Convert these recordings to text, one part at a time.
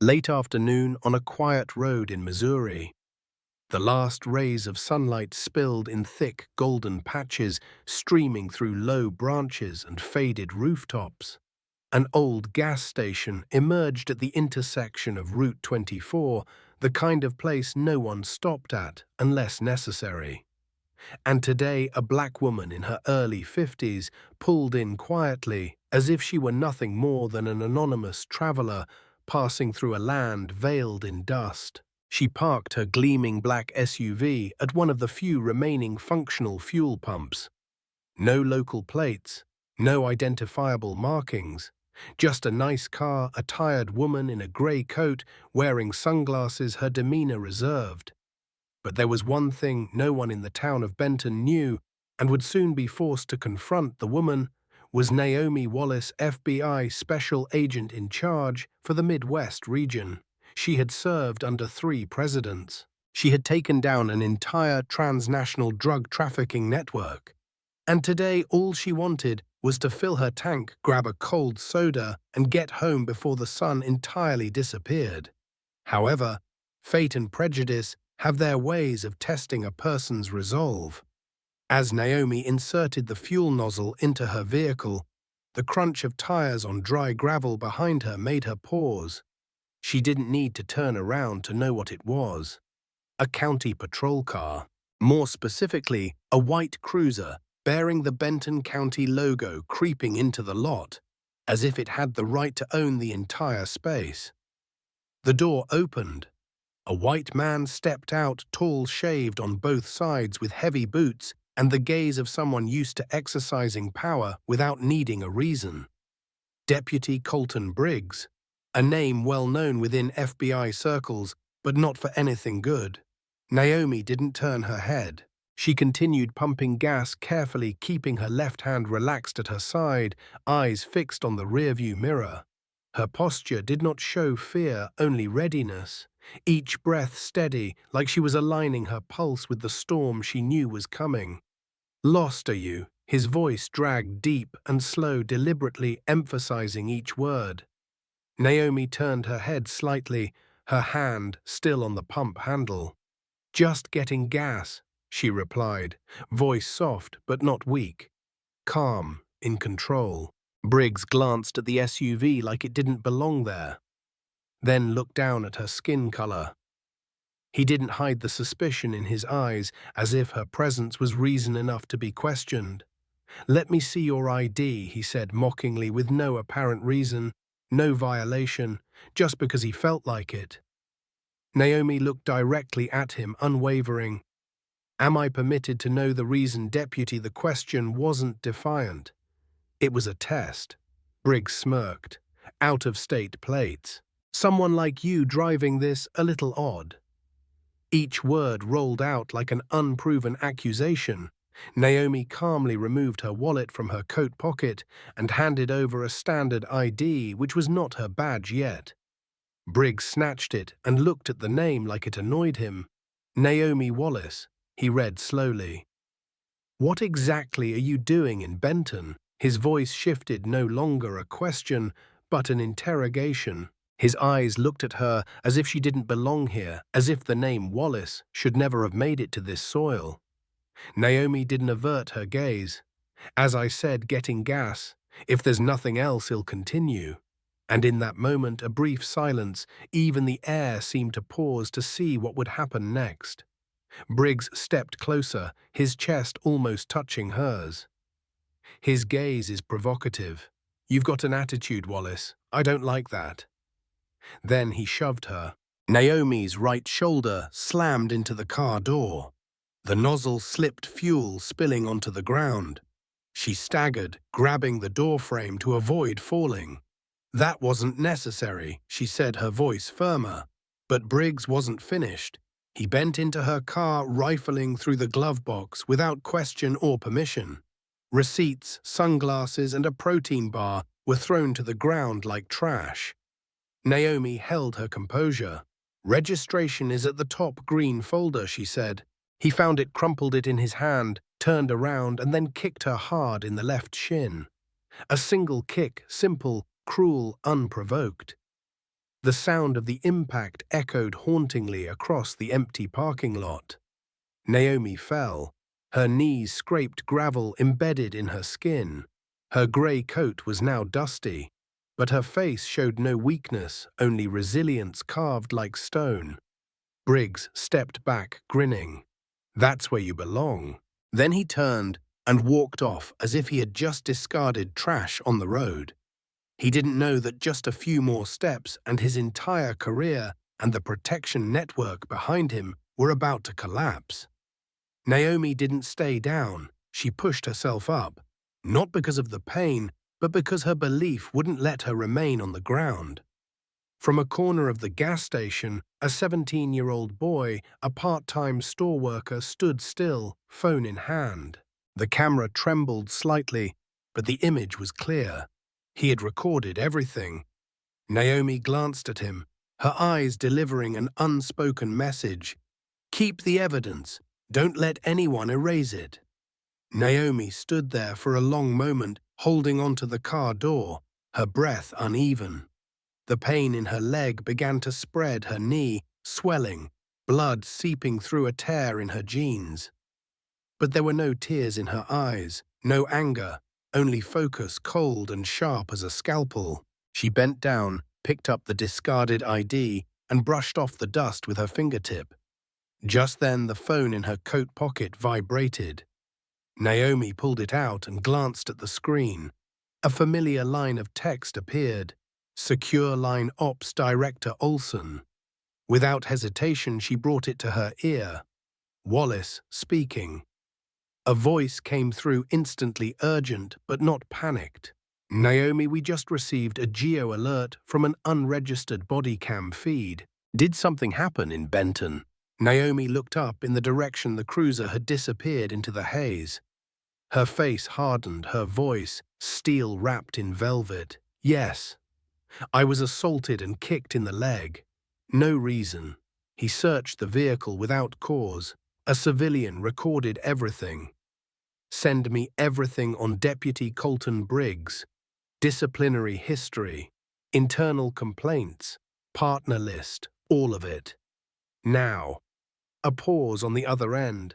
Late afternoon on a quiet road in Missouri. The last rays of sunlight spilled in thick golden patches, streaming through low branches and faded rooftops. An old gas station emerged at the intersection of Route 24, the kind of place no one stopped at unless necessary. And today a black woman in her early 50s pulled in quietly, as if she were nothing more than an anonymous traveler passing through a land veiled in dust. She parked her gleaming black SUV at one of the few remaining functional fuel pumps. No local plates, no identifiable markings, just a nice car, a tired woman in a grey coat wearing sunglasses, her demeanor reserved. But there was one thing no one in the town of Benton knew and would soon be forced to confront. The woman was Naomi Wallace, FBI special agent in charge for the Midwest region. She had served under 3 presidents. She had taken down an entire transnational drug trafficking network. And today all she wanted was to fill her tank, grab a cold soda, and get home before the sun entirely disappeared. However, fate and prejudice have their ways of testing a person's resolve. As Naomi inserted the fuel nozzle into her vehicle, the crunch of tires on dry gravel behind her made her pause. She didn't need to turn around to know what it was. A county patrol car. More specifically, a white cruiser bearing the Benton County logo creeping into the lot, as if it had the right to own the entire space. The door opened. A white man stepped out, tall, shaved on both sides with heavy boots and the gaze of someone used to exercising power without needing a reason. Deputy Colton Briggs, a name well known within FBI circles, but not for anything good. Naomi didn't turn her head. She continued pumping gas carefully, keeping her left hand relaxed at her side, eyes fixed on the rearview mirror. Her posture did not show fear, only readiness. Each breath steady, like she was aligning her pulse with the storm she knew was coming. "Lost, are you?" His voice dragged deep and slow, deliberately emphasizing each word. Naomi turned her head slightly, her hand still on the pump handle. "Just getting gas," she replied, voice soft but not weak. Calm, in control. Briggs glanced at the SUV like it didn't belong there, then looked down at her skin color. He didn't hide the suspicion in his eyes, as if her presence was reason enough to be questioned. "Let me see your ID," he said mockingly, with no apparent reason, no violation, just because he felt like it. Naomi looked directly at him, unwavering. "Am I permitted to know the reason, Deputy?" The question wasn't defiant. It was a test. Briggs smirked. "Out-of-state plates. Someone like you driving this, a little odd." Each word rolled out like an unproven accusation. Naomi calmly removed her wallet from her coat pocket and handed over a standard ID, which was not her badge yet. Briggs snatched it and looked at the name like it annoyed him. "Naomi Wallace," he read slowly. "What exactly are you doing in Benton?" His voice shifted, no longer a question, but an interrogation. His eyes looked at her as if she didn't belong here, as if the name Wallace should never have made it to this soil. Naomi didn't avert her gaze. "As I said, getting gas. If there's nothing else, he'll continue." And in that moment, a brief silence, even the air seemed to pause to see what would happen next. Briggs stepped closer, his chest almost touching hers. His gaze is provocative. "You've got an attitude, Wallace. I don't like that." Then he shoved her. Naomi's right shoulder slammed into the car door. The nozzle slipped, fuel spilling onto the ground. She staggered, grabbing the doorframe to avoid falling. "That wasn't necessary," she said, her voice firmer. But Briggs wasn't finished. He bent into her car, rifling through the glove box without question or permission. Receipts, sunglasses, and a protein bar were thrown to the ground like trash. Naomi held her composure. "Registration is at the top green folder," she said. He found it, crumpled it in his hand, turned around, and then kicked her hard in the left shin. A single kick, simple, cruel, unprovoked. The sound of the impact echoed hauntingly across the empty parking lot. Naomi fell. Her knees scraped gravel embedded in her skin. Her grey coat was now dusty, but her face showed no weakness, only resilience carved like stone. Briggs stepped back, grinning. "That's where you belong." Then he turned and walked off as if he had just discarded trash on the road. He didn't know that just a few more steps and his entire career and the protection network behind him were about to collapse. Naomi didn't stay down. She pushed herself up, not because of the pain, but because her belief wouldn't let her remain on the ground. From a corner of the gas station, a 17-year-old boy, a part-time store worker, stood still, phone in hand. The camera trembled slightly, but the image was clear. He had recorded everything. Naomi glanced at him, her eyes delivering an unspoken message. "Keep the evidence. Don't let anyone erase it." Naomi stood there for a long moment, holding onto the car door, her breath uneven. The pain in her leg began to spread her knee, swelling, blood seeping through a tear in her jeans. But there were no tears in her eyes, no anger, only focus cold and sharp as a scalpel. She bent down, picked up the discarded ID, and brushed off the dust with her fingertip. Just then the phone in her coat pocket vibrated. Naomi pulled it out and glanced at the screen. A familiar line of text appeared. "Secure Line Ops Director Olson." Without hesitation, she brought it to her ear. Wallace speaking. A voice came through instantly urgent, but not panicked. "Naomi, we just received a geo alert from an unregistered body cam feed. Did something happen in Benton?" Naomi looked up in the direction the cruiser had disappeared into the haze. Her face hardened, her voice steel wrapped in velvet. "Yes. I was assaulted and kicked in the leg. No reason." He searched the vehicle without cause. A civilian recorded everything. "Send me everything on Deputy Colton Briggs. Disciplinary history, internal complaints, partner list, all of it. Now." A pause on the other end.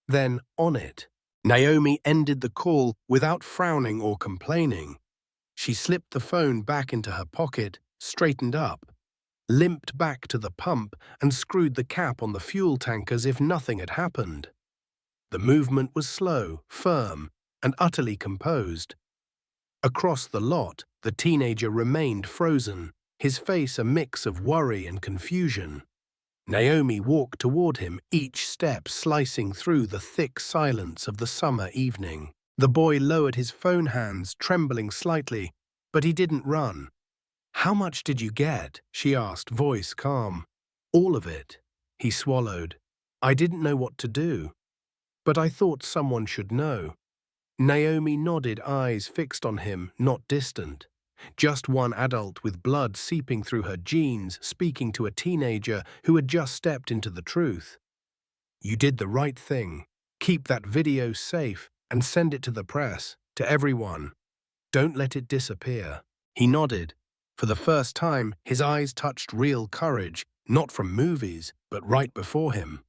Then, "On it." Naomi ended the call without frowning or complaining. She slipped the phone back into her pocket, straightened up, limped back to the pump, and screwed the cap on the fuel tank as if nothing had happened. The movement was slow, firm, and utterly composed. Across the lot, the teenager remained frozen, his face a mix of worry and confusion. Naomi walked toward him, each step slicing through the thick silence of the summer evening. The boy lowered his phone hands, trembling slightly, but he didn't run. "How much did you get?" she asked, voice calm. "All of it." He swallowed. "I didn't know what to do. But I thought someone should know." Naomi nodded, eyes fixed on him, not distant. Just one adult with blood seeping through her jeans, speaking to a teenager who had just stepped into the truth. "You did the right thing. Keep that video safe and send it to the press, to everyone. Don't let it disappear." He nodded. For the first time, his eyes touched real courage, not from movies, but right before him.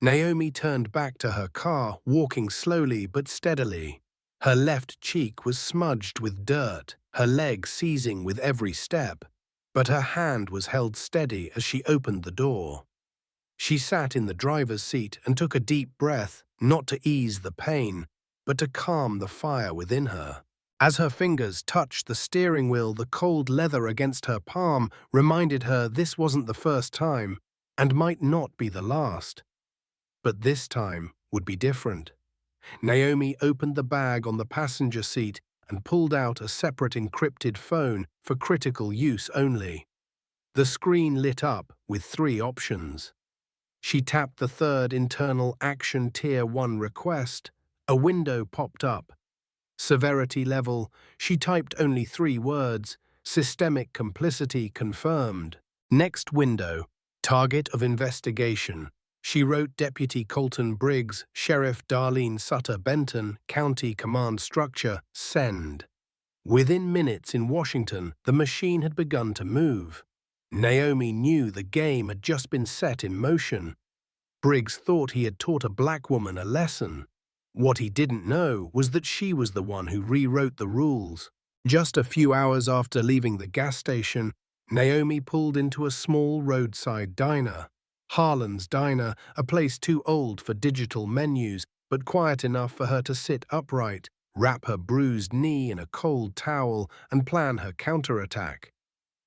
Naomi turned back to her car, walking slowly but steadily. Her left cheek was smudged with dirt, her leg seizing with every step, but her hand was held steady as she opened the door. She sat in the driver's seat and took a deep breath, not to ease the pain, but to calm the fire within her. As her fingers touched the steering wheel, the cold leather against her palm reminded her this wasn't the first time, and might not be the last. But this time would be different. Naomi opened the bag on the passenger seat and pulled out a separate encrypted phone for critical use only. The screen lit up with 3 options. She tapped the third internal action Tier 1 request. A window popped up. Severity level, she typed only 3 words. Systemic complicity confirmed. Next window, target of investigation. She wrote Deputy Colton Briggs, Sheriff Darlene Sutter Benton, County Command Structure, send. Within minutes in Washington, the machine had begun to move. Naomi knew the game had just been set in motion. Briggs thought he had taught a black woman a lesson. What he didn't know was that she was the one who rewrote the rules. Just a few hours after leaving the gas station, Naomi pulled into a small roadside diner. Harlan's Diner, a place too old for digital menus, but quiet enough for her to sit upright, wrap her bruised knee in a cold towel, and plan her counterattack.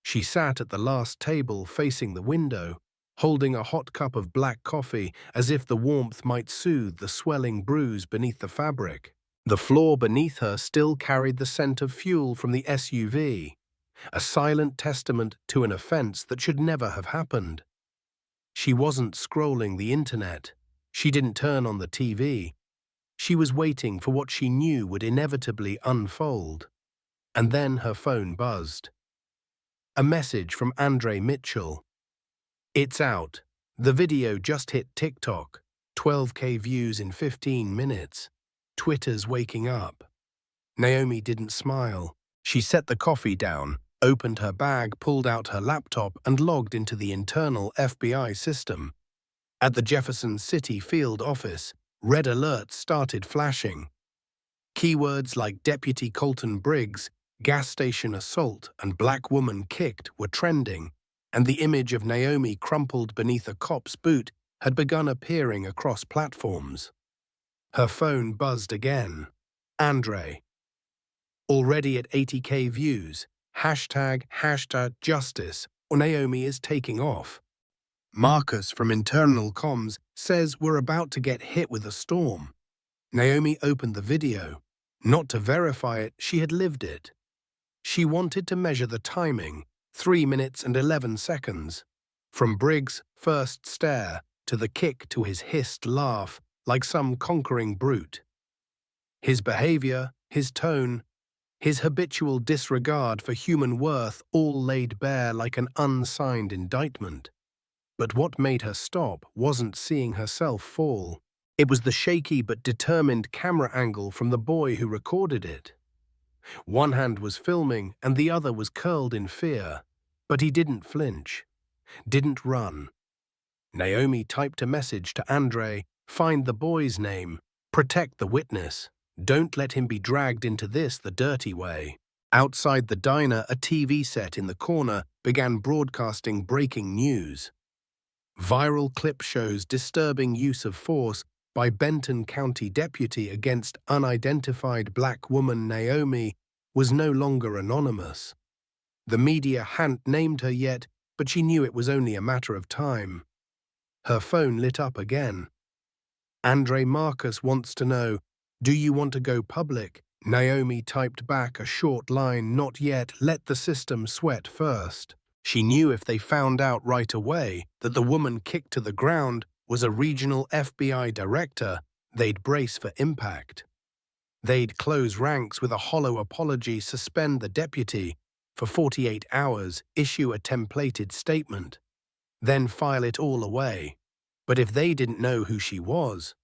She sat at the last table facing the window, holding a hot cup of black coffee as if the warmth might soothe the swelling bruise beneath the fabric. The floor beneath her still carried the scent of fuel from the SUV, a silent testament to an offense that should never have happened. She wasn't scrolling the internet. She didn't turn on the TV. She was waiting for what she knew would inevitably unfold. And then her phone buzzed. A message from Andre Mitchell. "It's out. The video just hit TikTok. 12K views in 15 minutes. Twitter's waking up." Naomi didn't smile. She set the coffee down, opened her bag, pulled out her laptop, and logged into the internal FBI system. At the Jefferson City field office, red alerts started flashing. Keywords like Deputy Colton Briggs, gas station assault, and black woman kicked were trending, and the image of Naomi crumpled beneath a cop's boot had begun appearing across platforms. Her phone buzzed again. Andre. Already at 80K views. Hashtag justice, or Naomi is taking off. Marcus from internal comms says we're about to get hit with a storm. Naomi opened the video. Not to verify it, she had lived it. She wanted to measure the timing, 3 minutes and 11 seconds. From Briggs' first stare to the kick to his hissed laugh, like some conquering brute. His behavior, his tone, his habitual disregard for human worth all laid bare like an unsigned indictment. But what made her stop wasn't seeing herself fall. It was the shaky but determined camera angle from the boy who recorded it. One hand was filming and the other was curled in fear, but he didn't flinch, didn't run. Naomi typed a message to Andre, "Find the boy's name, protect the witness. Don't let him be dragged into this the dirty way." Outside the diner, a TV set in the corner began broadcasting breaking news. Viral clip shows disturbing use of force by Benton County deputy against unidentified black woman Naomi was no longer anonymous. The media hadn't named her yet, but she knew it was only a matter of time. Her phone lit up again. Andre Marcus wants to know, "Do you want to go public?" Naomi typed back a short line, "Not yet, let the system sweat first." She knew if they found out right away that the woman kicked to the ground was a regional FBI director, they'd brace for impact. They'd close ranks with a hollow apology, suspend the deputy for 48 hours, issue a templated statement, then file it all away. But if they didn't know who she was,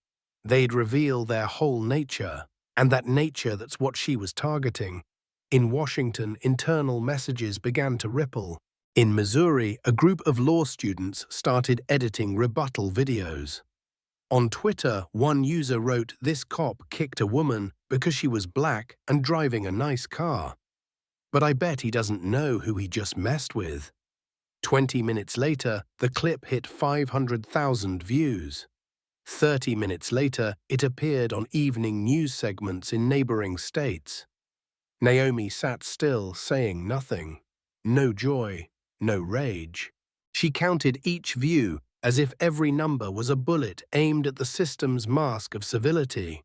they'd reveal their whole nature, and that nature that's what she was targeting. In Washington, internal messages began to ripple. In Missouri, a group of law students started editing rebuttal videos. On Twitter, one user wrote, "This cop kicked a woman because she was black and driving a nice car. But I bet he doesn't know who he just messed with." 20 minutes later, the clip hit 500,000 views. 30 minutes later, it appeared on evening news segments in neighboring states. Naomi sat still, saying nothing. No joy, no rage. She counted each view as if every number was a bullet aimed at the system's mask of civility.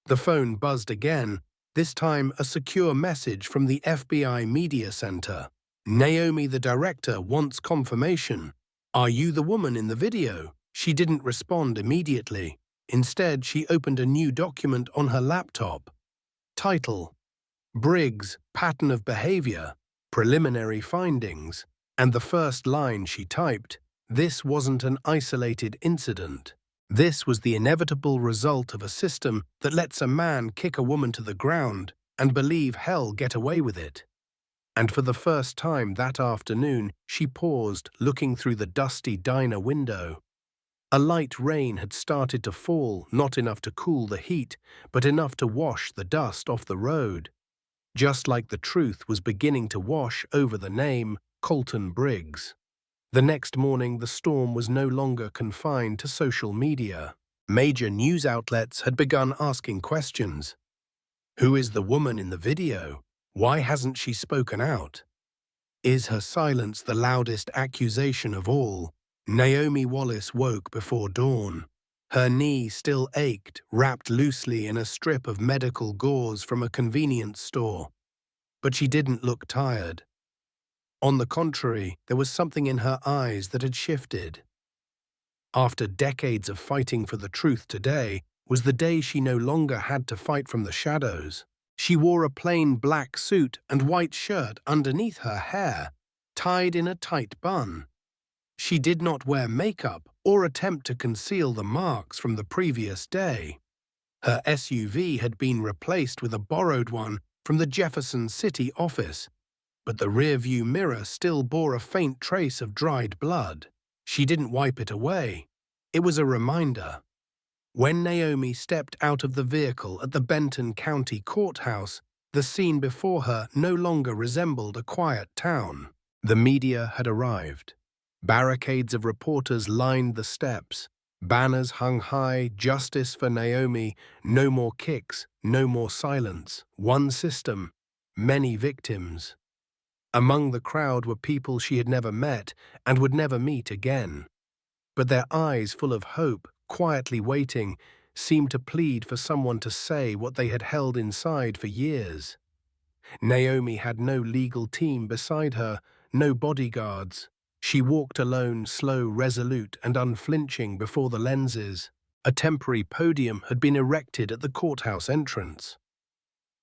The phone buzzed again, this time a secure message from the FBI Media Center. "Naomi, the director, wants confirmation. Are you the woman in the video?" She didn't respond immediately. Instead, she opened a new document on her laptop. Title: Briggs, Pattern of Behavior, Preliminary Findings. And the first line she typed, "This wasn't an isolated incident. This was the inevitable result of a system that lets a man kick a woman to the ground and believe hell get away with it." And for the first time that afternoon, she paused, looking through the dusty diner window. A light rain had started to fall, not enough to cool the heat, but enough to wash the dust off the road. Just like the truth was beginning to wash over the name Colton Briggs. The next morning, the storm was no longer confined to social media. Major news outlets had begun asking questions. Who is the woman in the video? Why hasn't she spoken out? Is her silence the loudest accusation of all? Naomi Wallace woke before dawn. Her knee still ached, wrapped loosely in a strip of medical gauze from a convenience store. But she didn't look tired. On the contrary, there was something in her eyes that had shifted. After decades of fighting for the truth, today was the day she no longer had to fight from the shadows. She wore a plain black suit and white shirt underneath her hair, tied in a tight bun. She did not wear makeup or attempt to conceal the marks from the previous day. Her SUV had been replaced with a borrowed one from the Jefferson City office, but the rearview mirror still bore a faint trace of dried blood. She didn't wipe it away. It was a reminder. When Naomi stepped out of the vehicle at the Benton County Courthouse, the scene before her no longer resembled a quiet town. The media had arrived. Barricades of reporters lined the steps. Banners hung high, justice for Naomi, no more kicks, no more silence. One system, many victims. Among the crowd were people she had never met and would never meet again. But their eyes, full of hope, quietly waiting, seemed to plead for someone to say what they had held inside for years. Naomi had no legal team beside her, no bodyguards. She walked alone, slow, resolute, and unflinching before the lenses. A temporary podium had been erected at the courthouse entrance.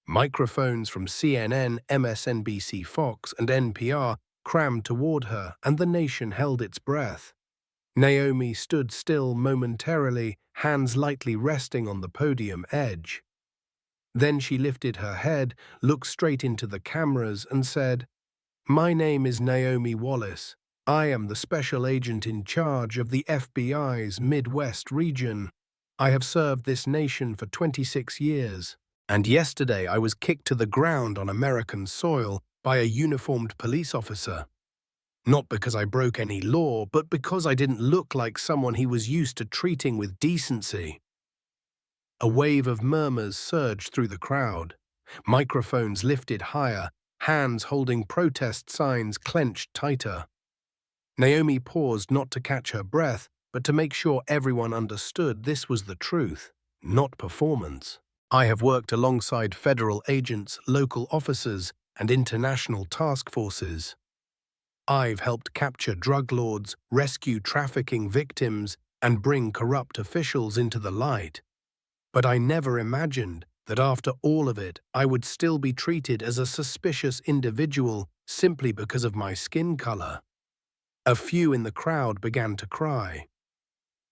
Microphones from CNN, MSNBC, Fox, and NPR crammed toward her, and the nation held its breath. Naomi stood still momentarily, hands lightly resting on the podium edge. Then she lifted her head, looked straight into the cameras, and said, "My name is Naomi Wallace. I am the special agent in charge of the FBI's Midwest region. I have served this nation for 26 years. And yesterday I was kicked to the ground on American soil by a uniformed police officer. Not because I broke any law, but because I didn't look like someone he was used to treating with decency." A wave of murmurs surged through the crowd. Microphones lifted higher, hands holding protest signs clenched tighter. Naomi paused not to catch her breath, but to make sure everyone understood this was the truth, not performance. "I have worked alongside federal agents, local officers, and international task forces. I've helped capture drug lords, rescue trafficking victims, and bring corrupt officials into the light. But I never imagined that after all of it, I would still be treated as a suspicious individual simply because of my skin color." A few in the crowd began to cry.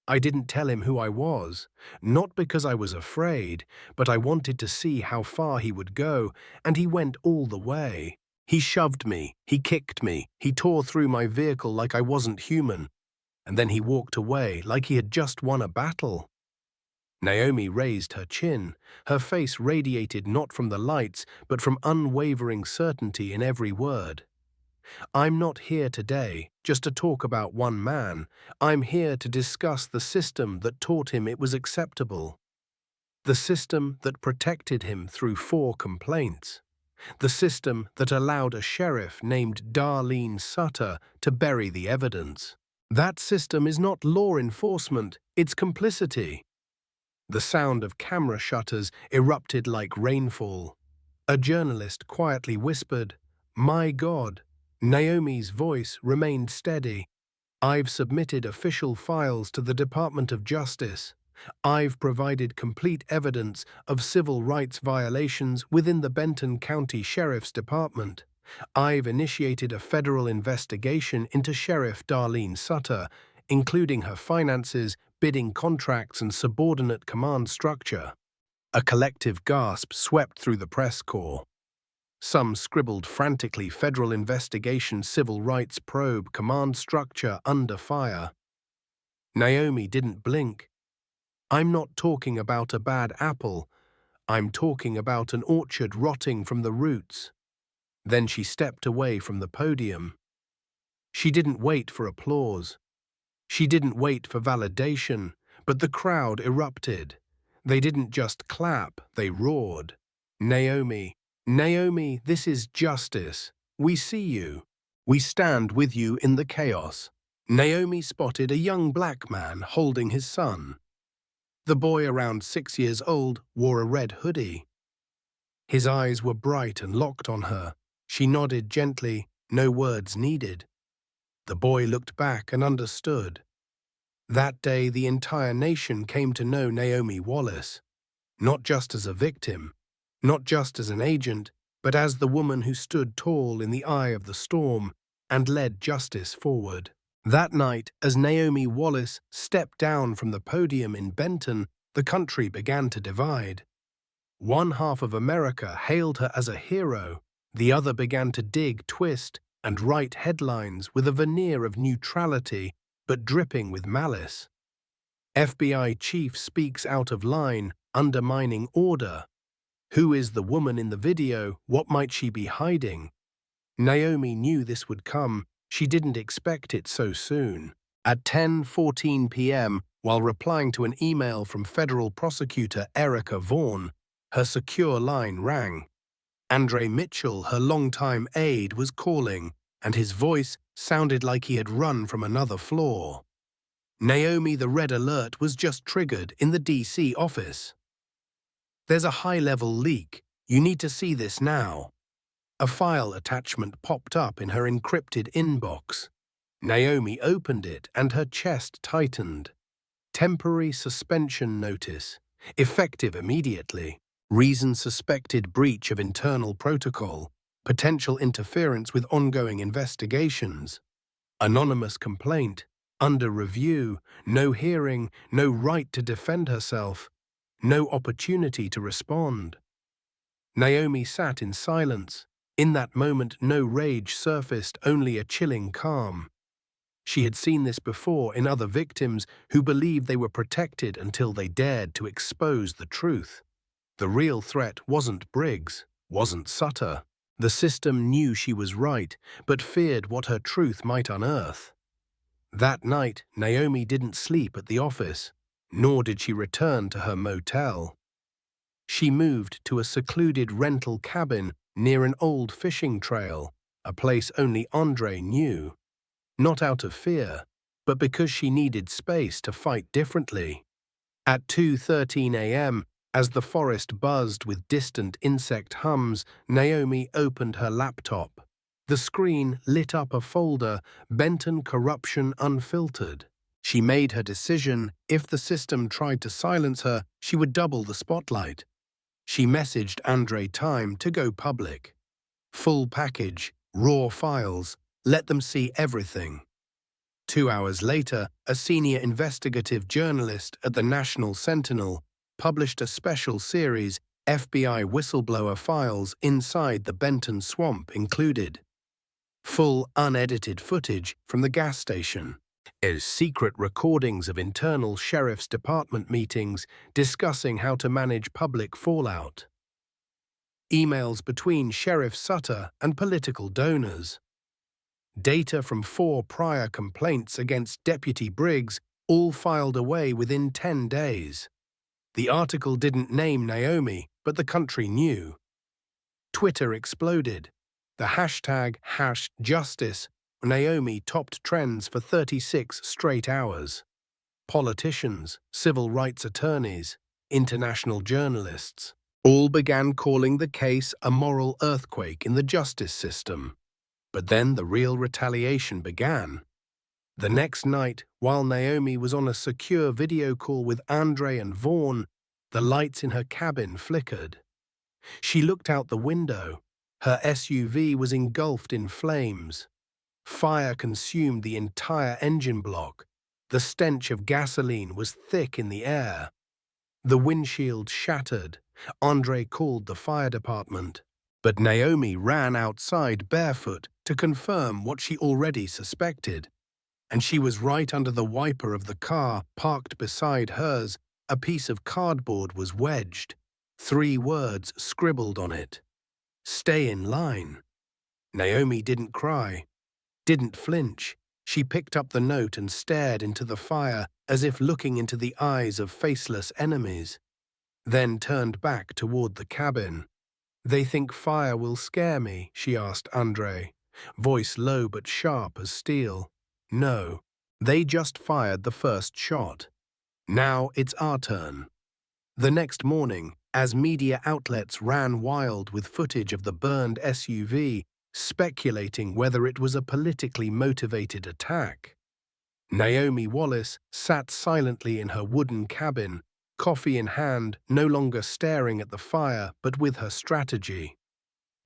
I didn't tell him who I was, not because I was afraid, but I wanted to see how far he would go, and he went all the way. He shoved me, he kicked me, he tore through my vehicle like I wasn't human, and then he walked away like he had just won a battle. Naomi raised her chin. Her face radiated not from the lights, but from unwavering certainty in every word. "I'm not here today just to talk about one man. I'm here to discuss the system that taught him it was acceptable. The system that protected him through 4 complaints. The system that allowed a sheriff named Darlene Sutter to bury the evidence. That system is not law enforcement, it's complicity." The sound of camera shutters erupted like rainfall. A journalist quietly whispered, "My God." Naomi's voice remained steady. "I've submitted official files to the Department of Justice. I've provided complete evidence of civil rights violations within the Benton County Sheriff's Department. I've initiated a federal investigation into Sheriff Darlene Sutter, including her finances, bidding contracts, and subordinate command structure." A collective gasp swept through the press corps. Some scribbled frantically, "Federal investigation, civil rights probe, command structure under fire." Naomi didn't blink. "I'm not talking about a bad apple. I'm talking about an orchard rotting from the roots." Then she stepped away from the podium. She didn't wait for applause. She didn't wait for validation, but the crowd erupted. They didn't just clap, they roared. "Naomi, Naomi, this is justice. We see you. We stand with you in the chaos." Naomi spotted a young black man holding his son. The boy, around 6 years old, wore a red hoodie. His eyes were bright and locked on her. She nodded gently, no words needed. The boy looked back and understood. That day, the entire nation came to know Naomi Wallace, not just as a victim, not just as an agent, but as the woman who stood tall in the eye of the storm and led justice forward. That night, as Naomi Wallace stepped down from the podium in Benton, the country began to divide. One half of America hailed her as a hero, the other began to dig, twist, and write headlines with a veneer of neutrality but dripping with malice. FBI chief speaks out of line, undermining order. Who is the woman in the video? What might she be hiding? Naomi knew this would come. She didn't expect it so soon. At 10:14 p.m., while replying to an email from federal prosecutor Erica Vaughn, her secure line rang. Andre Mitchell, her longtime aide, was calling, and his voice sounded like he had run from another floor. "Naomi, the red alert was just triggered in the DC office. There's a high-level leak. You need to see this now." A file attachment popped up in her encrypted inbox. Naomi opened it and her chest tightened. Temporary suspension notice. Effective immediately. Reason: suspected breach of internal protocol. Potential interference with ongoing investigations. Anonymous complaint. Under review. No hearing. No right to defend herself. No opportunity to respond. Naomi sat in silence. In that moment, no rage surfaced, only a chilling calm. She had seen this before in other victims who believed they were protected until they dared to expose the truth. The real threat wasn't Briggs, wasn't Sutter. The system knew she was right, but feared what her truth might unearth. That night, Naomi didn't sleep at the office, nor did she return to her motel. She moved to a secluded rental cabin near an old fishing trail, a place only Andre knew. Not out of fear, but because she needed space to fight differently. At 2:13 a.m., as the forest buzzed with distant insect hums, Naomi opened her laptop. The screen lit up a folder, Benton Corruption Unfiltered. She made her decision. If the system tried to silence her, she would double the spotlight. She messaged Andre time to go public. Full package, raw files, let them see everything. 2 hours later, a senior investigative journalist at the National Sentinel published a special series, FBI Whistleblower Files Inside the Benton Swamp included. Full unedited footage from the gas station. Secret recordings of internal sheriff's department meetings discussing how to manage public fallout. Emails between Sheriff Sutter and political donors. Data from 4 prior complaints against Deputy Briggs, all filed away within 10 days. The article didn't name Naomi, but the country knew. Twitter exploded. The hashtag #Justice Naomi topped trends for 36 straight hours. Politicians, civil rights attorneys, international journalists all began calling the case a moral earthquake in the justice system. But then the real retaliation began. The next night, while Naomi was on a secure video call with Andre and Vaughn, the lights in her cabin flickered. She looked out the window. Her SUV was engulfed in flames. Fire consumed the entire engine block. The stench of gasoline was thick in the air. The windshield shattered. Andre called the fire department. But Naomi ran outside barefoot to confirm what she already suspected, and she was right under the wiper of the car parked beside hers. A piece of cardboard was wedged, 3 words scribbled on it. "Stay in line." Naomi didn't cry, didn't flinch. She picked up the note and stared into the fire as if looking into the eyes of faceless enemies, then turned back toward the cabin. "They think fire will scare me?" she asked Andre, voice low but sharp as steel. "No, they just fired the first shot. Now it's our turn." The next morning, as media outlets ran wild with footage of the burned SUV, speculating whether it was a politically motivated attack, Naomi Wallace sat silently in her wooden cabin, coffee in hand, no longer staring at the fire but with her strategy.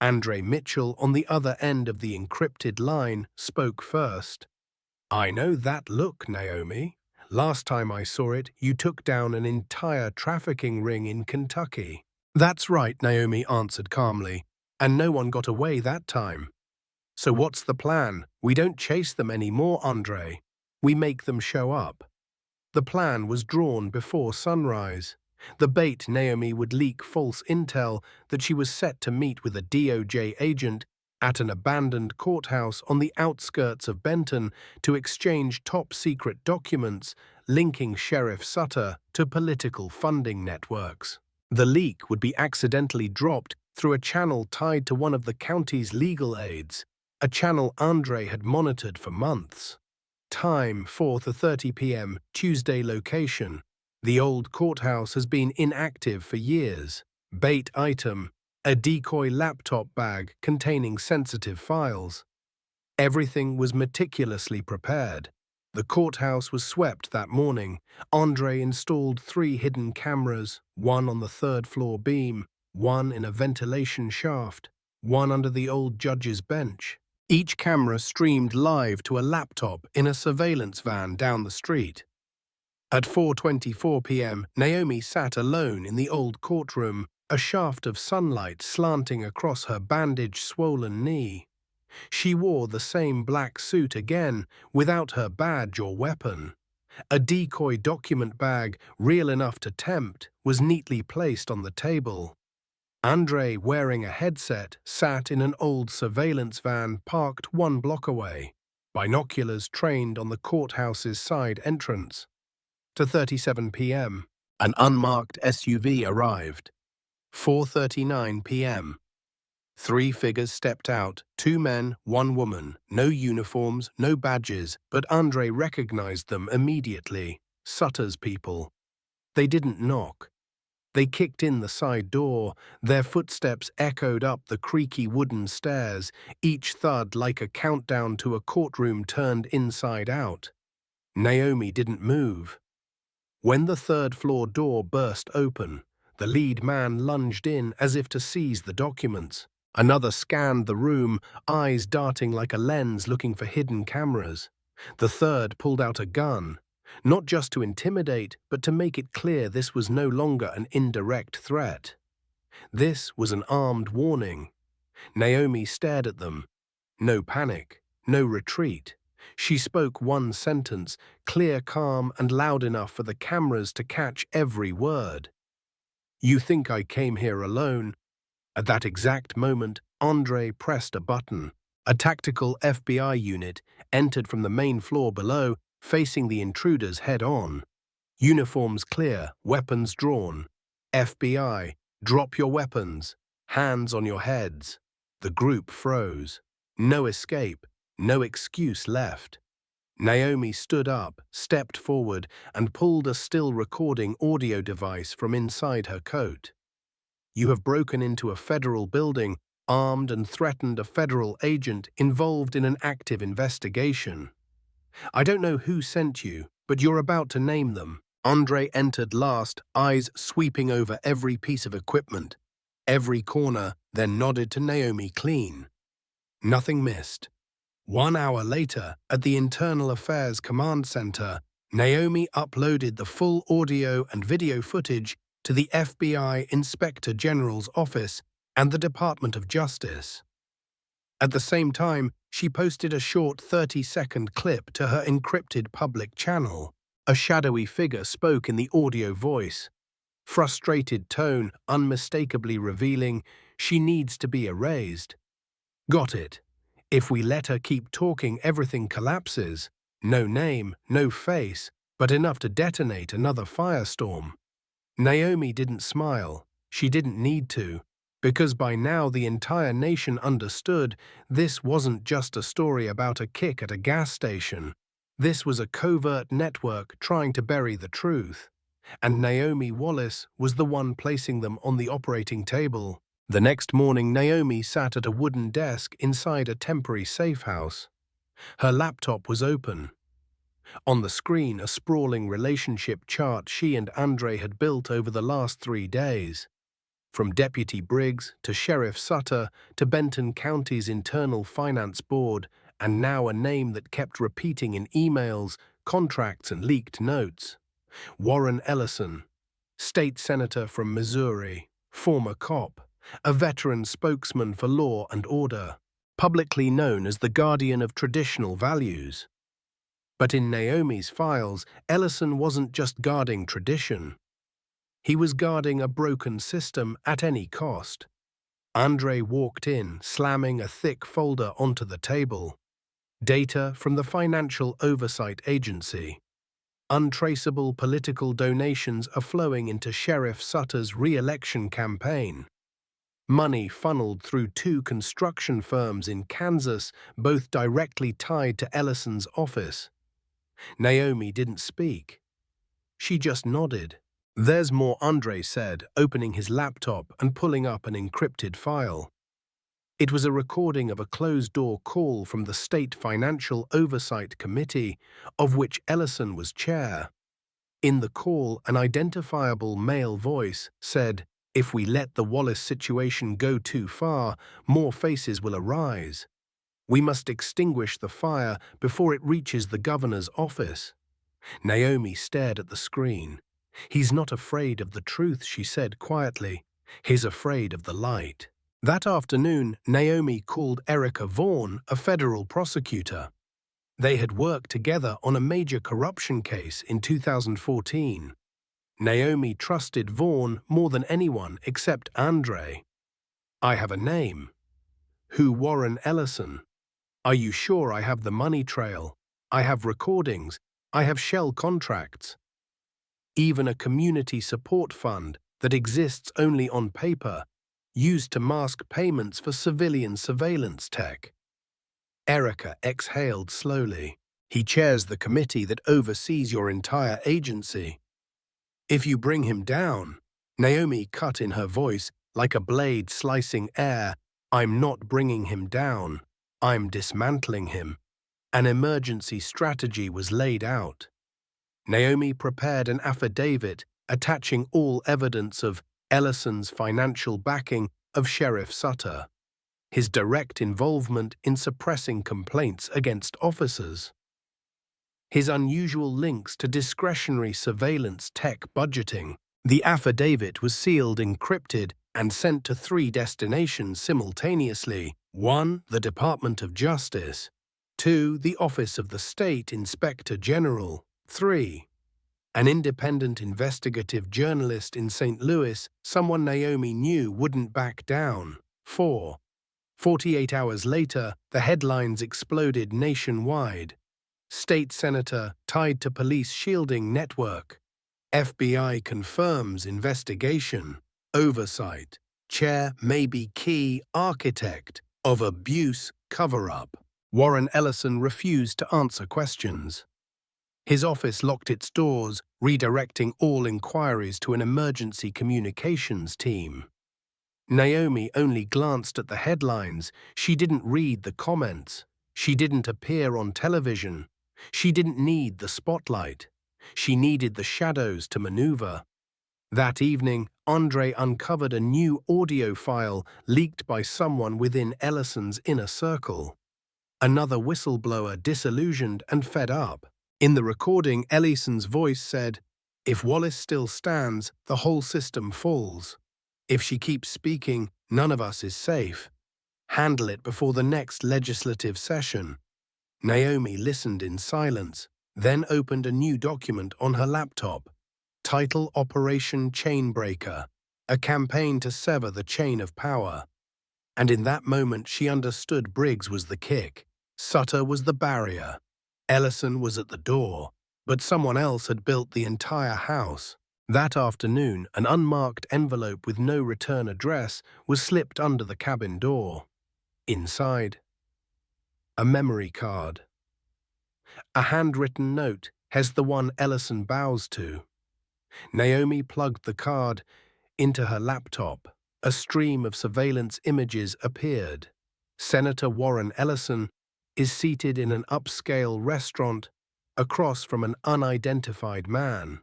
Andre Mitchell, on the other end of the encrypted line, spoke first. "I know that look, Naomi. Last time I saw it, you took down an entire trafficking ring in Kentucky." "That's right," Naomi answered calmly, "and no one got away that time." "So what's the plan? We don't chase them anymore, Andre. We make them show up." The plan was drawn before sunrise. The bait Naomi would leak false intel that she was set to meet with a DOJ agent at an abandoned courthouse on the outskirts of Benton to exchange top-secret documents linking Sheriff Sutter to political funding networks. The leak would be accidentally dropped through a channel tied to one of the county's legal aides, a channel Andre had monitored for months. Time 4:30 p.m. Tuesday. Location: the old courthouse has been inactive for years. Bait item: a decoy laptop bag containing sensitive files. Everything was meticulously prepared. The courthouse was swept that morning. Andre installed 3 hidden cameras, one on the 3rd-floor beam, one in a ventilation shaft, one under the old judge's bench. Each camera streamed live to a laptop in a surveillance van down the street. At 4:24 p.m., Naomi sat alone in the old courtroom, a shaft of sunlight slanting across her bandage-swollen knee. She wore the same black suit again, without her badge or weapon. A decoy document bag, real enough to tempt, was neatly placed on the table. Andre, wearing a headset, sat in an old surveillance van parked 1 block away, binoculars trained on the courthouse's side entrance. To 37 p.m., an unmarked SUV arrived. 4:39 p.m. 3 figures stepped out, 2 men, 1 woman, no uniforms, no badges, but Andre recognized them immediately. Sutter's people. They didn't knock. They kicked in the side door. Their footsteps echoed up the creaky wooden stairs, each thud like a countdown to a courtroom turned inside out. Naomi didn't move. When the 3rd-floor door burst open, the lead man lunged in as if to seize the documents. Another scanned the room, eyes darting like a lens looking for hidden cameras. The 3rd pulled out a gun, not just to intimidate, but to make it clear this was no longer an indirect threat. This was an armed warning. Naomi stared at them. No panic, no retreat. She spoke 1 sentence, clear, calm, and loud enough for the cameras to catch every word. "You think I came here alone?" At that exact moment, Andre pressed a button. A tactical FBI unit entered from the main floor below, facing the intruders head-on. Uniforms clear, weapons drawn. "FBI, drop your weapons. Hands on your heads." The group froze. No escape, no excuse left. Naomi stood up, stepped forward, and pulled a still-recording audio device from inside her coat. "You have broken into a federal building, armed, and threatened a federal agent involved in an active investigation. I don't know who sent you, but you're about to name them." Andre entered last, eyes sweeping over every piece of equipment, every corner, then nodded to Naomi clean. Nothing missed. 1 hour later, at the Internal Affairs Command Center, Naomi uploaded the full audio and video footage to the FBI Inspector General's office and the Department of Justice. At the same time, she posted a short 30-second clip to her encrypted public channel. A shadowy figure spoke in the audio voice, frustrated tone unmistakably revealing she needs to be erased. Got it. If we let her keep talking, everything collapses. No name, no face, but enough to detonate another firestorm. Naomi didn't smile. She didn't need to, because by now the entire nation understood this wasn't just a story about a kick at a gas station. This was a covert network trying to bury the truth. And Naomi Wallace was the one placing them on the operating table. The next morning, Naomi sat at a wooden desk inside a temporary safe house. Her laptop was open. On the screen, a sprawling relationship chart she and Andre had built over the last 3 days. From Deputy Briggs to Sheriff Sutter to Benton County's Internal Finance Board, and now a name that kept repeating in emails, contracts, and leaked notes. Warren Ellison, state senator from Missouri, former cop, a veteran spokesman for law and order, publicly known as the guardian of traditional values. But in Naomi's files, Ellison wasn't just guarding tradition. He was guarding a broken system at any cost. Andre walked in, slamming a thick folder onto the table. Data from the Financial Oversight Agency. Untraceable political donations are flowing into Sheriff Sutter's re-election campaign. Money funneled through 2 construction firms in Kansas, both directly tied to Ellison's office. Naomi didn't speak. She just nodded. "There's more," Andre said, opening his laptop and pulling up an encrypted file. It was a recording of a closed-door call from the State Financial Oversight Committee, of which Ellison was chair. In the call, an identifiable male voice said, "If we let the Wallace situation go too far, more faces will arise. We must extinguish the fire before it reaches the governor's office." Naomi stared at the screen. "He's not afraid of the truth," she said quietly. "He's afraid of the light." That afternoon, Naomi called Erica Vaughn, a federal prosecutor. They had worked together on a major corruption case in 2014. Naomi trusted Vaughn more than anyone except Andre. "I have a name." "Who, Warren Ellison?" "Are you sure I have the money trail? I have recordings. I have shell contracts. Even a community support fund that exists only on paper, used to mask payments for civilian surveillance tech." Erica exhaled slowly. "He chairs the committee that oversees your entire agency. If you bring him down," Naomi cut in her voice like a blade slicing air, "I'm not bringing him down. I'm dismantling him." An emergency strategy was laid out. Naomi prepared an affidavit attaching all evidence of Ellison's financial backing of Sheriff Sutter, his direct involvement in suppressing complaints against officers, his unusual links to discretionary surveillance tech budgeting. The affidavit was sealed, encrypted, and sent to 3 destinations simultaneously. 1. The Department of Justice. 2. The Office of the State Inspector General. 3. An independent investigative journalist in St. Louis, someone Naomi knew wouldn't back down. 4. 48 hours later, the headlines exploded nationwide. State senator tied to police shielding network. FBI confirms investigation. Oversight. Chair may be key architect of abuse cover-up. Warren Ellison refused to answer questions. His office locked its doors, redirecting all inquiries to an emergency communications team. Naomi only glanced at the headlines. She didn't read the comments. She didn't appear on television. She didn't need the spotlight. She needed the shadows to maneuver. That evening, Andre uncovered a new audio file leaked by someone within Ellison's inner circle. Another whistleblower, disillusioned and fed up. In the recording, Ellison's voice said, "If Wallace still stands, the whole system falls. If she keeps speaking, None of us is safe. Handle it before the next legislative session." Naomi listened in silence, then opened a new document on her laptop. Title: Operation Chainbreaker, a campaign to sever the chain of power. And in that moment she understood Briggs was the kick, Sutter was the barrier, Ellison was at the door, but someone else had built the entire house. That afternoon, an unmarked envelope with no return address was slipped under the cabin door. Inside, a memory card. A handwritten note, as the one Ellison bows to. Naomi plugged the card into her laptop. A stream of surveillance images appeared. Senator Warren Ellison is seated in an upscale restaurant across from an unidentified man.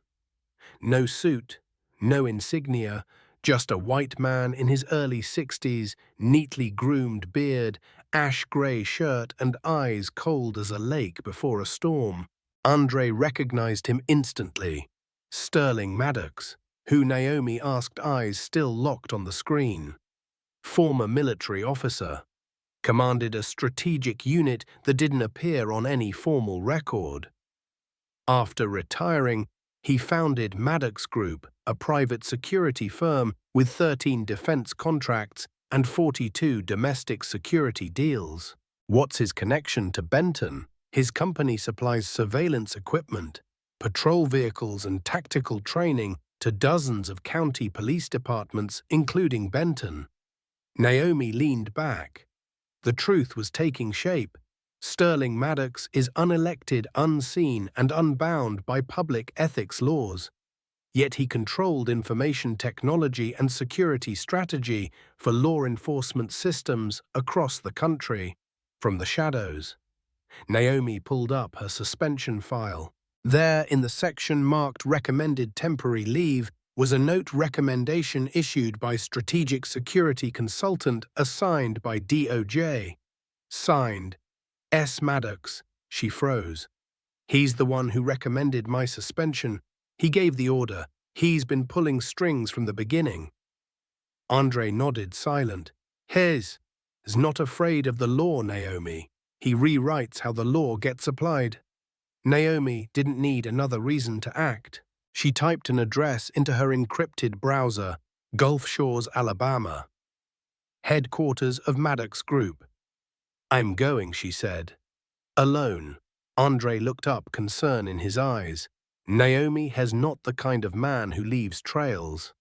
No suit, no insignia, just a white man in his early 60s, neatly groomed beard, ash-gray shirt, and eyes cold as a lake before a storm. Andre recognized him instantly. Sterling Maddox, who Naomi asked, eyes still locked on the screen. Former military officer. Commanded a strategic unit that didn't appear on any formal record. After retiring, he founded Maddox Group, a private security firm with 13 defense contracts and 42 domestic security deals. What's his connection to Benton? His company supplies surveillance equipment, patrol vehicles, and tactical training to dozens of county police departments, including Benton. Naomi leaned back. The truth was taking shape. Sterling Maddox is unelected, unseen, and unbound by public ethics laws. Yet he controlled information technology and security strategy for law enforcement systems across the country. From the shadows, Naomi pulled up her suspension file. There, in the section marked Recommended Temporary Leave, was a note recommendation issued by Strategic Security Consultant assigned by DOJ. Signed, S. Maddox. She froze. He's the one who recommended my suspension. He gave the order. He's been pulling strings from the beginning. Andre nodded, silent. His is not afraid of the law, Naomi. He rewrites how the law gets applied. Naomi didn't need another reason to act. She typed an address into her encrypted browser, Gulf Shores, Alabama. Headquarters of Maddox Group. I'm going, she said. Alone. Andre looked up, concern in his eyes. Naomi has not the kind of man who leaves trails.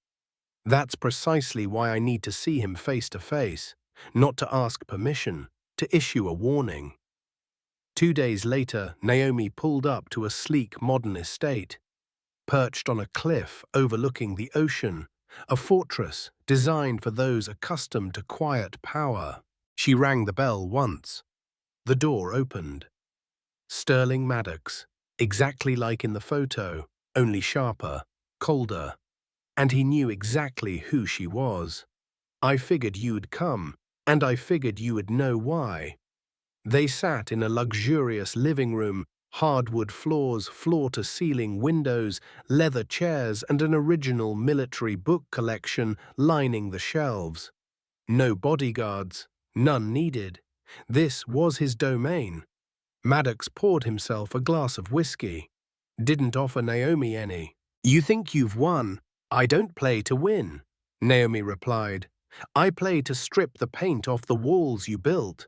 That's precisely why I need to see him face to face, not to ask permission, to issue a warning. 2 days later, Naomi pulled up to a sleek modern estate. Perched on a cliff overlooking the ocean, a fortress designed for those accustomed to quiet power. She rang the bell once. The door opened. Sterling Maddox, exactly like in the photo, only sharper, colder. And he knew exactly who she was. I figured you'd come, and I figured you would know why. They sat in a luxurious living room, hardwood floors, floor-to-ceiling windows, leather chairs, and an original military book collection lining the shelves. No bodyguards, none needed. This was his domain. Maddox poured himself a glass of whiskey. Didn't offer Naomi any. You think you've won? I don't play to win, Naomi replied. I play to strip the paint off the walls you built.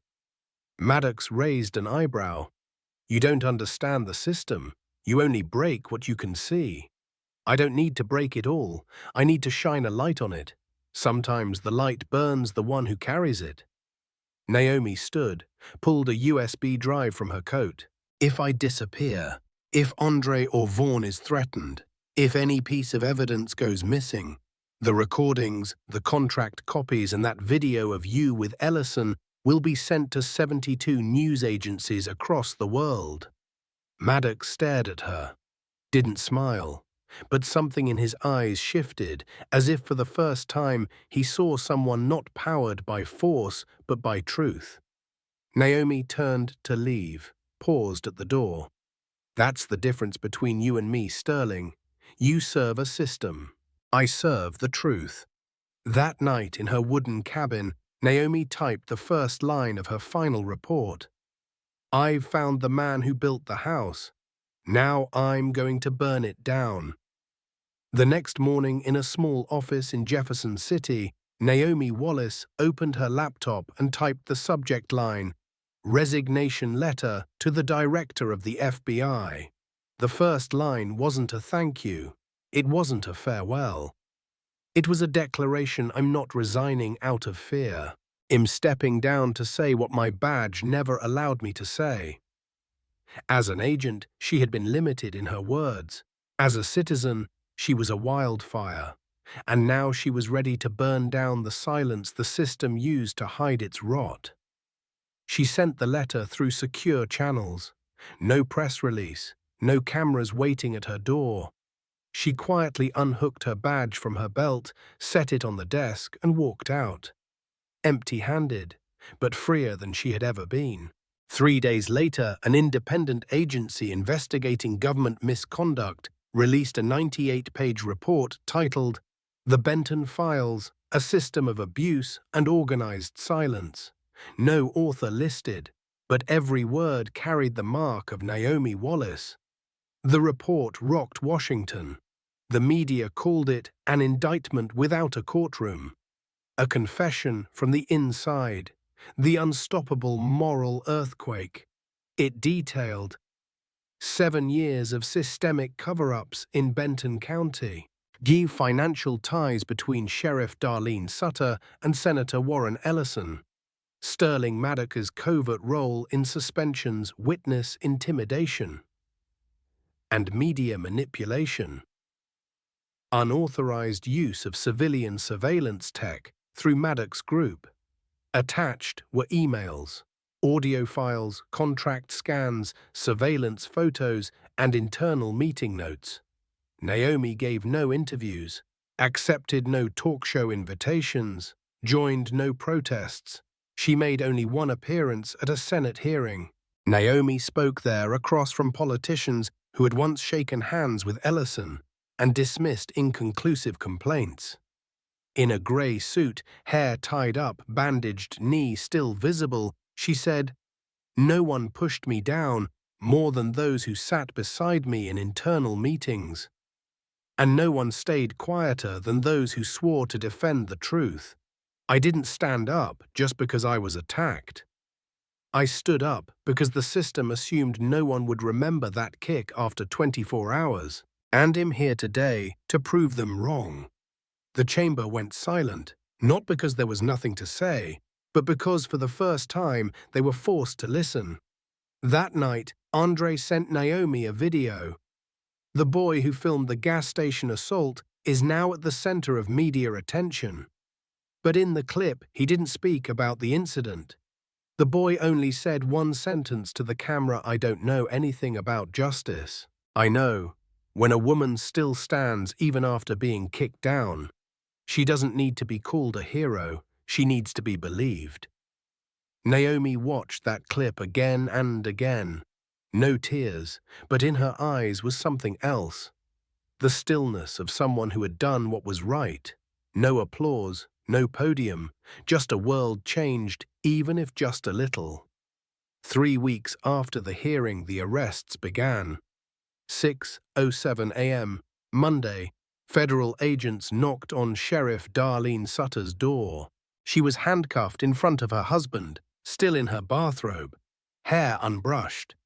Maddox raised an eyebrow. You don't understand the system. You only break what you can see. I don't need to break it all. I need to shine a light on it. Sometimes the light burns the one who carries it. Naomi stood, pulled a USB drive from her coat. If I disappear, if Andre or Vaughn is threatened, if any piece of evidence goes missing, the recordings, the contract copies, and that video of you with Ellison will be sent to 72 news agencies across the world. Maddox stared at her, didn't smile, but something in his eyes shifted, as if for the first time he saw someone not powered by force but by truth. Naomi turned to leave, paused at the door. That's the difference between you and me, Sterling. You serve a system. I serve the truth. That night in her wooden cabin, Naomi typed the first line of her final report. "I've found the man who built the house. Now I'm going to burn it down." The next morning, in a small office in Jefferson City, Naomi Wallace opened her laptop and typed the subject line, "Resignation letter to the director of the FBI." The first line wasn't a thank you. It wasn't a farewell. It was a declaration: I'm not resigning out of fear. I'm stepping down to say what my badge never allowed me to say. As an agent, she had been limited in her words. As a citizen, she was a wildfire. And now she was ready to burn down the silence the system used to hide its rot. She sent the letter through secure channels. No press release, no cameras waiting at her door. She quietly unhooked her badge from her belt, set it on the desk, and walked out. Empty-handed, but freer than she had ever been. 3 days later, an independent agency investigating government misconduct released a 98-page report titled "The Benton Files: A System of Abuse and Organized Silence." No author listed, but every word carried the mark of Naomi Wallace. The report rocked Washington. The media called it an indictment without a courtroom, a confession from the inside, the unstoppable moral earthquake. It detailed 7 years of systemic cover-ups in Benton County, gave financial ties between Sheriff Darlene Sutter and Senator Warren Ellison, Sterling Maddox's covert role in suspensions, witness intimidation, and media manipulation. Unauthorized use of civilian surveillance tech through Maddox Group. Attached were emails, audio files, contract scans, surveillance photos, and internal meeting notes. Naomi gave no interviews, accepted no talk show invitations, joined no protests. She made only one appearance at a Senate hearing. Naomi spoke there across from politicians who had once shaken hands with Ellison and dismissed inconclusive complaints. In a grey suit, hair tied up, bandaged knee still visible, she said, "No one pushed me down more than those who sat beside me in internal meetings. And no one stayed quieter than those who swore to defend the truth. I didn't stand up just because I was attacked. I stood up because the system assumed no one would remember that kick after 24 hours. And I'm here today to prove them wrong." The chamber went silent, not because there was nothing to say, but because for the first time they were forced to listen. That night, Andre sent Naomi a video. The boy who filmed the gas station assault is now at the center of media attention. But in the clip, he didn't speak about the incident. The boy only said one sentence to the camera: "I don't know anything about justice. I know. When a woman still stands even after being kicked down, she doesn't need to be called a hero, she needs to be believed." Naomi watched that clip again and again. No tears, but in her eyes was something else. The stillness of someone who had done what was right. No applause, no podium, just a world changed, even if just a little. 3 weeks after the hearing, the arrests began. 6:07 a.m., Monday, federal agents knocked on Sheriff Darlene Sutter's door. She was handcuffed in front of her husband, still in her bathrobe, hair unbrushed.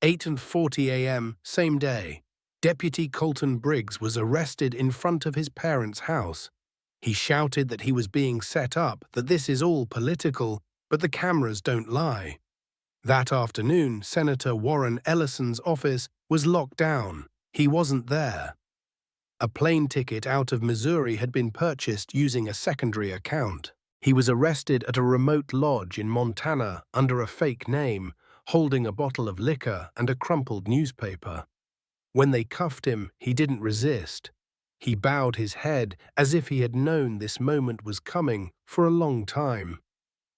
8:40 a.m., same day, Deputy Colton Briggs was arrested in front of his parents' house. He shouted that he was being set up, that this is all political, but the cameras don't lie. That afternoon, Senator Warren Ellison's office was locked down. He wasn't there. A plane ticket out of Missouri had been purchased using a secondary account. He was arrested at a remote lodge in Montana under a fake name, holding a bottle of liquor and a crumpled newspaper. When they cuffed him, he didn't resist. He bowed his head as if he had known this moment was coming for a long time.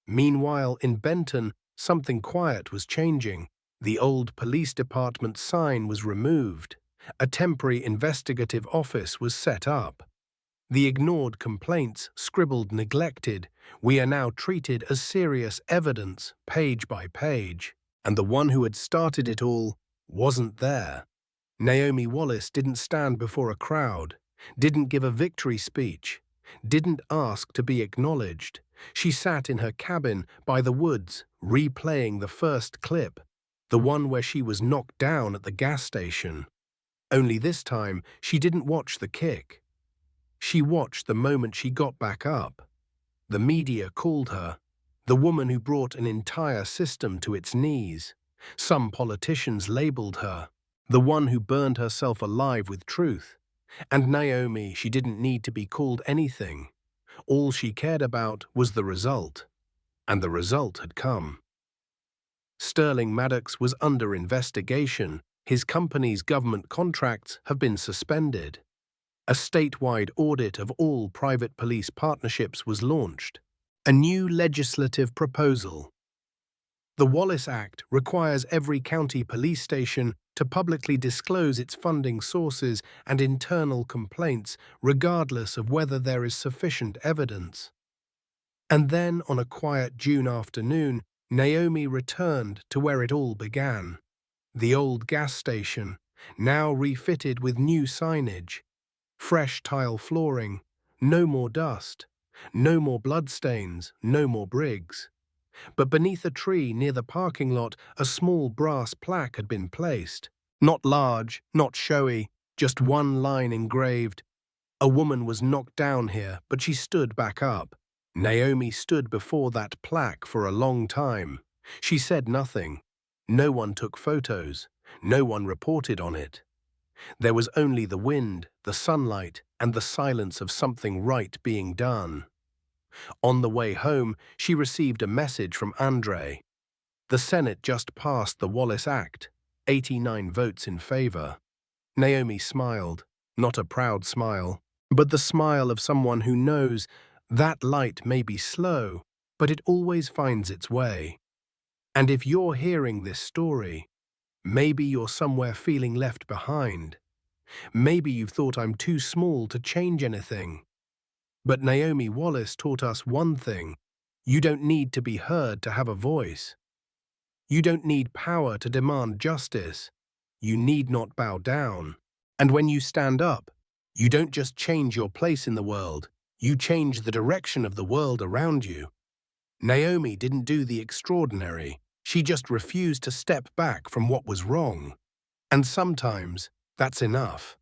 Meanwhile, in Benton, something quiet was changing. The old police department sign was removed. A temporary investigative office was set up. The ignored complaints, scribbled neglected, we are now treated as serious evidence, page by page. And the one who had started it all wasn't there. Naomi Wallace didn't stand before a crowd, didn't give a victory speech, didn't ask to be acknowledged. She sat in her cabin by the woods, replaying the first clip, the one where she was knocked down at the gas station. Only this time, she didn't watch the kick. She watched the moment she got back up. The media called her the woman who brought an entire system to its knees. Some politicians labeled her the one who burned herself alive with truth. And Naomi, she didn't need to be called anything. All she cared about was the result. And the result had come. Sterling Maddox was under investigation. His company's government contracts have been suspended. A statewide audit of all private police partnerships was launched. A new legislative proposal. The Wallace Act requires every county police station to publicly disclose its funding sources and internal complaints, regardless of whether there is sufficient evidence. And then, on a quiet June afternoon, Naomi returned to where it all began. The old gas station, now refitted with new signage. Fresh tile flooring, no more dust, no more bloodstains, no more Briggs. But beneath a tree near the parking lot, a small brass plaque had been placed. Not large, not showy, just one line engraved. A woman was knocked down here, but she stood back up. Naomi stood before that plaque for a long time. She said nothing. No one took photos. No one reported on it. There was only the wind, the sunlight, and the silence of something right being done. On the way home, she received a message from Andre. The Senate just passed the Wallace Act, 89 votes in favor. Naomi smiled, not a proud smile, but the smile of someone who knows that light may be slow, but it always finds its way. And if you're hearing this story, maybe you're somewhere feeling left behind. Maybe you've thought I'm too small to change anything. But Naomi Wallace taught us one thing. You don't need to be heard to have a voice. You don't need power to demand justice. You need not bow down. And when you stand up, you don't just change your place in the world, you change the direction of the world around you. Naomi didn't do the extraordinary. She just refused to step back from what was wrong. And sometimes, that's enough.